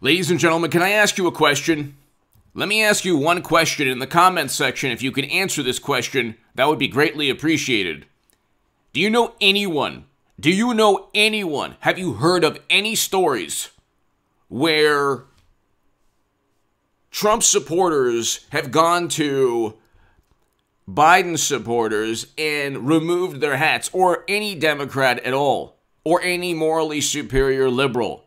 Ladies and gentlemen, can I ask you a question? Let me ask you one question in the comments section. If you can answer this question, that would be greatly appreciated. Do you know anyone? Have you heard of any stories where Trump supporters have gone to Biden supporters and removed their hats, or any Democrat at all, or any morally superior liberal?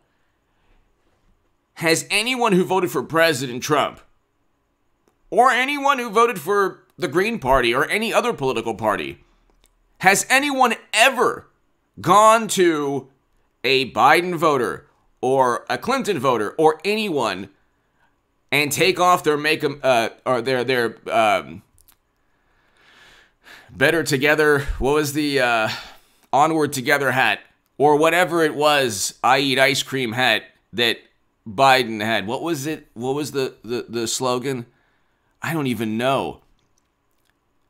Has anyone who voted for President Trump, or anyone who voted for the Green Party or any other political party, has anyone ever gone to a Biden voter or a Clinton voter or anyone and take off their Better Together, what was the Onward Together hat, or whatever it was, I eat ice cream hat that Biden had? What was it? What was the slogan? I don't even know.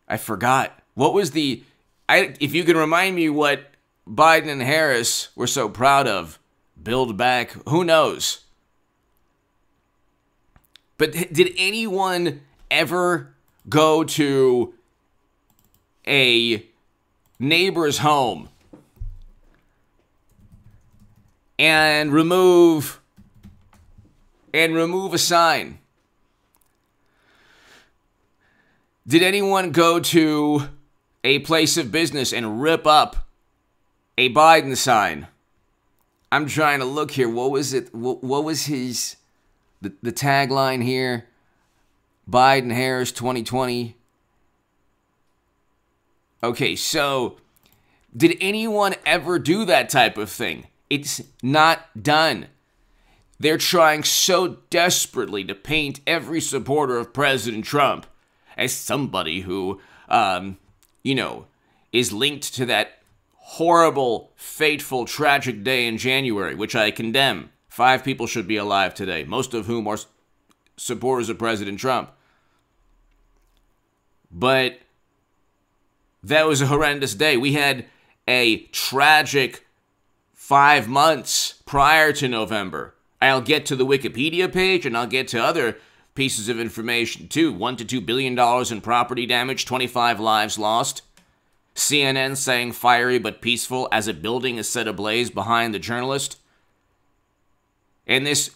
I forgot. What was if you can remind me what Biden and Harris were so proud of. Build back. Who knows? But did anyone ever go to a neighbor's home and remove a sign? Did anyone go to a place of business and rip up a Biden sign? I'm trying to look here. What was it? What was the tagline here? Biden Harris 2020. Okay, so did anyone ever do that type of thing? It's not done. They're trying so desperately to paint every supporter of President Trump as somebody who, is linked to that horrible, fateful, tragic day in January, which I condemn. 5 people should be alive today, most of whom are supporters of President Trump. But that was a horrendous day. We had a tragic 5 months prior to November. I'll get to the Wikipedia page, and I'll get to other pieces of information too. $1 to $2 billion in property damage, 25 lives lost. CNN saying fiery but peaceful as a building is set ablaze behind the journalist. And this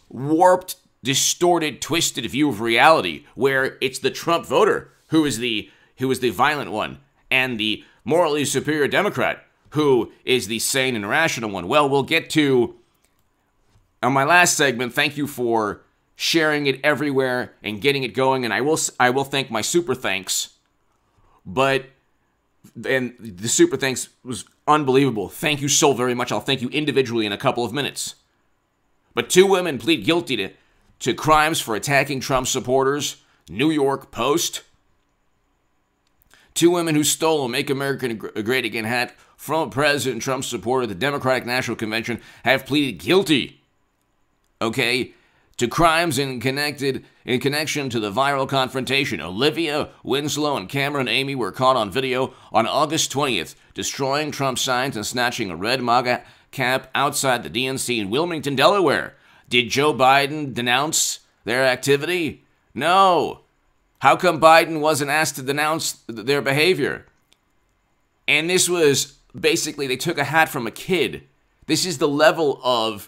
warped, distorted, twisted view of reality, where it's the Trump voter who is the violent one, and the morally superior Democrat who is the sane and rational one. Well, we'll get to on my last segment. Thank you for sharing it everywhere and getting it going, and I will thank my super thanks. And the super thanks was unbelievable. Thank you so very much. I'll thank you individually in a couple of minutes. But 2 women plead guilty to crimes for attacking Trump supporters. New York Post. 2 women who stole a Make America Great Again hat from a President Trump supporter at the Democratic National Convention have pleaded guilty, to crimes in connection to the viral confrontation. Olivia, Winslow, and Cameron Amy were caught on video on August 20th, destroying Trump signs and snatching a red MAGA cap outside the DNC in Wilmington, Delaware. Did Joe Biden denounce their activity? No. How come Biden wasn't asked to denounce their behavior? And this was basically, they took a hat from a kid. This is the level of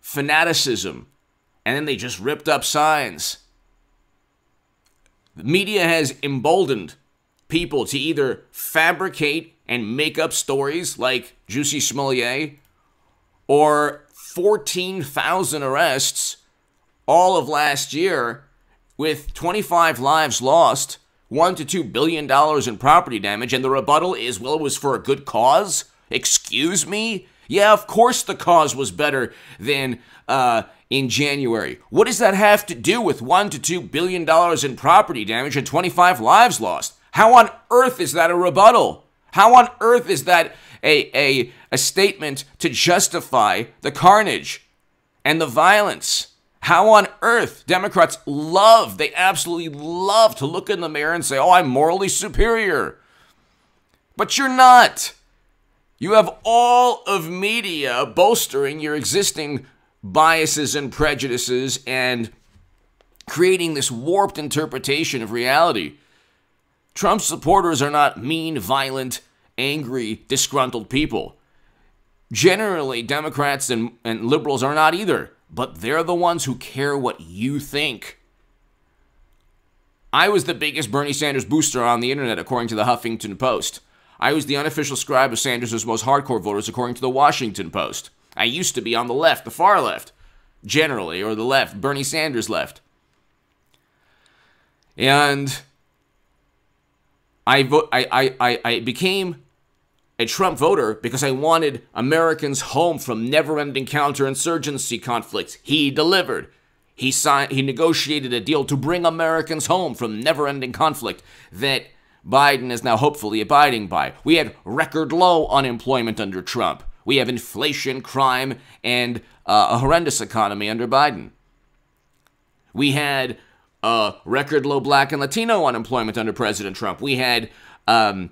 fanaticism. And then they just ripped up signs. The media has emboldened people to either fabricate and make up stories like Juicy Smollett, or 14,000 arrests all of last year with 25 lives lost, $1 to $2 billion in property damage, and the rebuttal is, well, it was for a good cause? Excuse me? Yeah, of course the cause was better than in January. What does that have to do with $1 to $2 billion in property damage and 25 lives lost? How on earth is that a rebuttal? How on earth is that a statement to justify the carnage and the violence? How on earth? Democrats they absolutely love to look in the mirror and say, oh, I'm morally superior. But you're not. You have all of media bolstering your existing biases and prejudices and creating this warped interpretation of reality. Trump supporters are not mean, violent, angry, disgruntled people. Generally, Democrats and liberals are not either, but they're the ones who care what you think. I was the biggest Bernie Sanders booster on the internet, according to the Huffington Post. I was the unofficial scribe of Sanders' most hardcore voters, according to the Washington Post. I used to be on the left, the far left, generally, or the left, Bernie Sanders left. And I became a Trump voter because I wanted Americans home from never-ending counterinsurgency conflicts. He delivered. He negotiated a deal to bring Americans home from never-ending conflict that Biden is now hopefully abiding by. We had record low unemployment under Trump. We have inflation, crime, and a horrendous economy under Biden. We had record low black and Latino unemployment under President Trump. We had a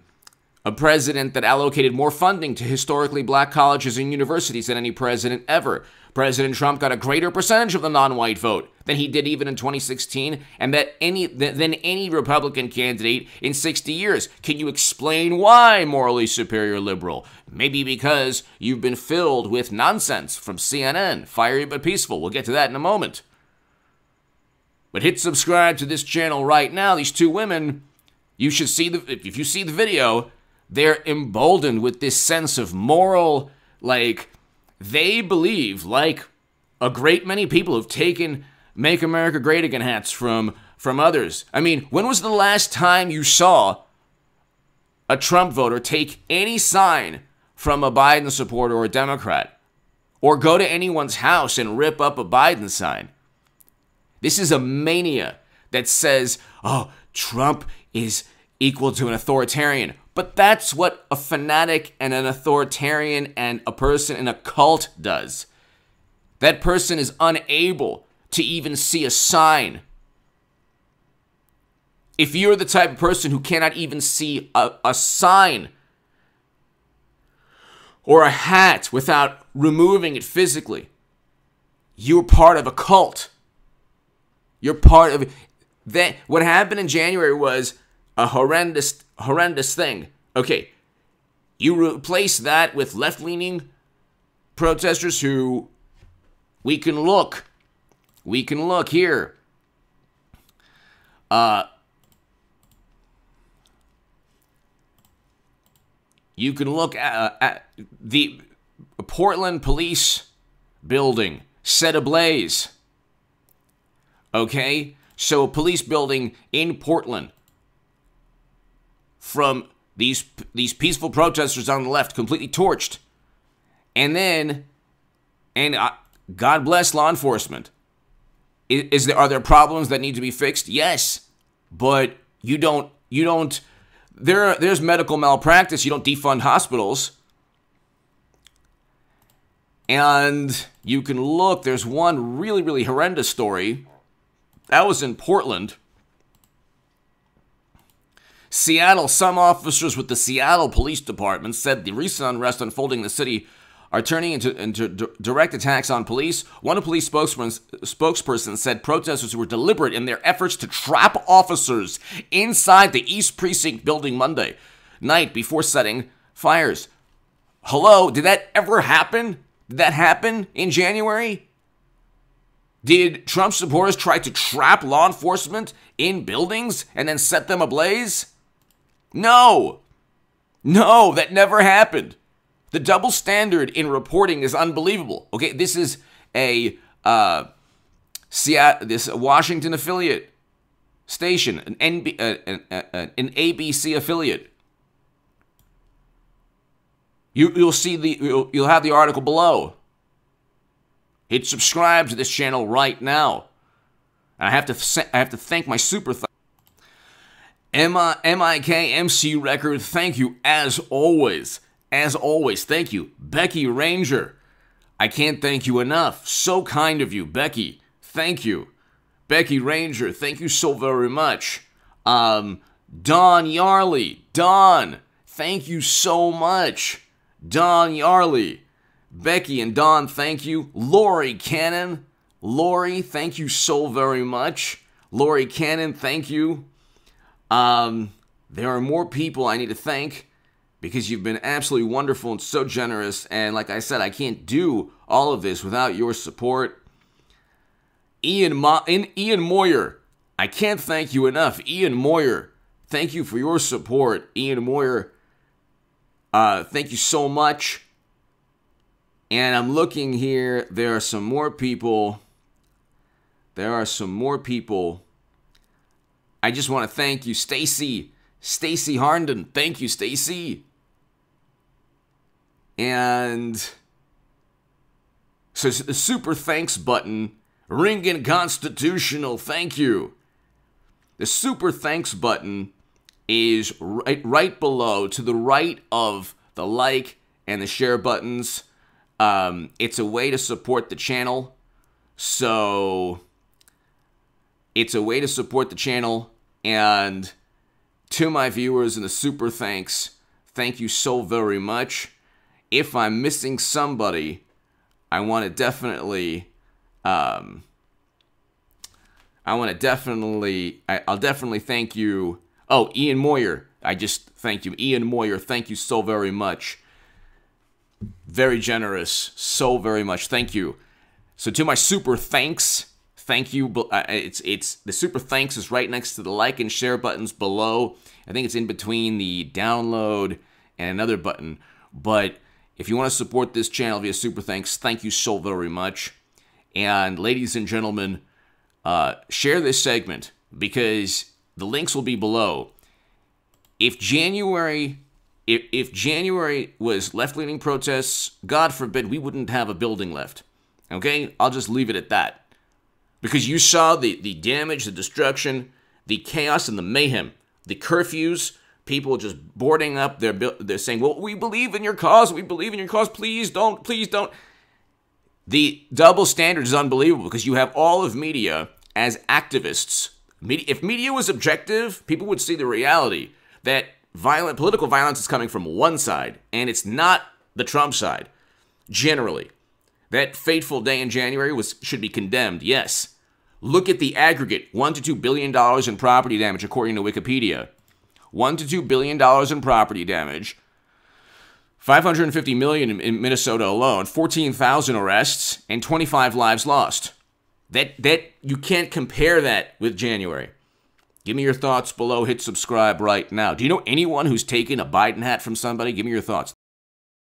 president that allocated more funding to historically black colleges and universities than any president ever. President Trump got a greater percentage of the non-white vote than he did even in 2016, and than any Republican candidate in 60 years. Can you explain why, morally superior liberal? Maybe because you've been filled with nonsense from CNN, fiery but peaceful. We'll get to that in a moment. But hit subscribe to this channel right now. These two women, you should see if you see the video, they're emboldened with this sense of moral, like, they believe, like a great many people who've taken Make America Great Again hats from others. I mean, when was the last time you saw a Trump voter take any sign from a Biden supporter or a Democrat? Or go to anyone's house and rip up a Biden sign? This is a mania that says, oh, Trump is equal to an authoritarian. But that's what a fanatic and an authoritarian and a person in a cult does. That person is unable to even see a sign. If you're the type of person who cannot even see a sign or a hat without removing it physically, you're part of a cult. You're part of that. What happened in January was a horrendous thing. Okay, you replace that with left-leaning protesters who we can look here. You can look at the Portland police building set ablaze. Okay, so a police building in Portland, from these peaceful protesters on the left, completely torched. And then, God bless law enforcement. Are there problems that need to be fixed? Yes, but you don't. There's medical malpractice. You don't defund hospitals. And you can look. There's one really horrendous story that was in Portland. Seattle, some officers with the Seattle Police Department said the recent unrest unfolding in the city are turning into direct attacks on police. One police spokesperson said protesters were deliberate in their efforts to trap officers inside the East Precinct building Monday night before setting fires. Hello, did that ever happen? Did that happen in January? Did Trump supporters try to trap law enforcement in buildings and then set them ablaze? No, that never happened. The double standard in reporting is unbelievable. Okay, this is this Washington affiliate station, an ABC affiliate. You'll have the article below. Hit subscribe to this channel right now. And I have to thank my super MIK MC Record, thank you as always. As always, thank you. Becky Ranger, I can't thank you enough. So kind of you, Becky. Thank you. Becky Ranger, thank you so very much. Don Yarley, Don, thank you so much. Don Yarley. Becky and Dawn, thank you. Lori Cannon. Lori, thank you so very much. Lori Cannon, thank you. There are more people I need to thank because you've been absolutely wonderful and so generous. And like I said, I can't do all of this without your support. Ian Moyer, I can't thank you enough. Ian Moyer, thank you for your support. Ian Moyer, thank you so much. And I'm looking here. There are some more people. I just want to thank you. Stacy Harnden. Thank you, Stacy. And so the super thanks button. Ringin' Constitutional. Thank you. The super thanks button is right below, to the right of the like and the share buttons. It's a way to support the channel. So it's a way to support the channel. And to my viewers and the super thanks, thank you so very much. If I'm missing somebody, I'll definitely thank you. Oh, Ian Moyer. I just thank you. Ian Moyer, thank you so very much. Very generous. So very much. Thank you. So to my super thanks, thank you. It's the super thanks is right next to the like and share buttons below. I think it's in between the download and another button. But if you want to support this channel via super thanks, thank you so very much. And ladies and gentlemen, share this segment because the links will be below. If January was left-leaning protests, God forbid we wouldn't have a building left. Okay? I'll just leave it at that. Because you saw the damage, the destruction, the chaos, and the mayhem. The curfews, people just boarding up. They're saying, well, we believe in your cause. We believe in your cause. Please don't. Please don't. The double standard is unbelievable because you have all of media as activists. If media was objective, people would see the reality that political violence is coming from one side, and it's not the Trump side, generally. That fateful day in January should be condemned, yes. Look at the aggregate, $1 to $2 billion in property damage, according to Wikipedia. $1 to $2 billion in property damage. $550 million in Minnesota alone, 14,000 arrests, and 25 lives lost. That you can't compare that with January. Give me your thoughts below. Hit subscribe right now. Do you know anyone who's taken a Biden hat from somebody? Give me your thoughts.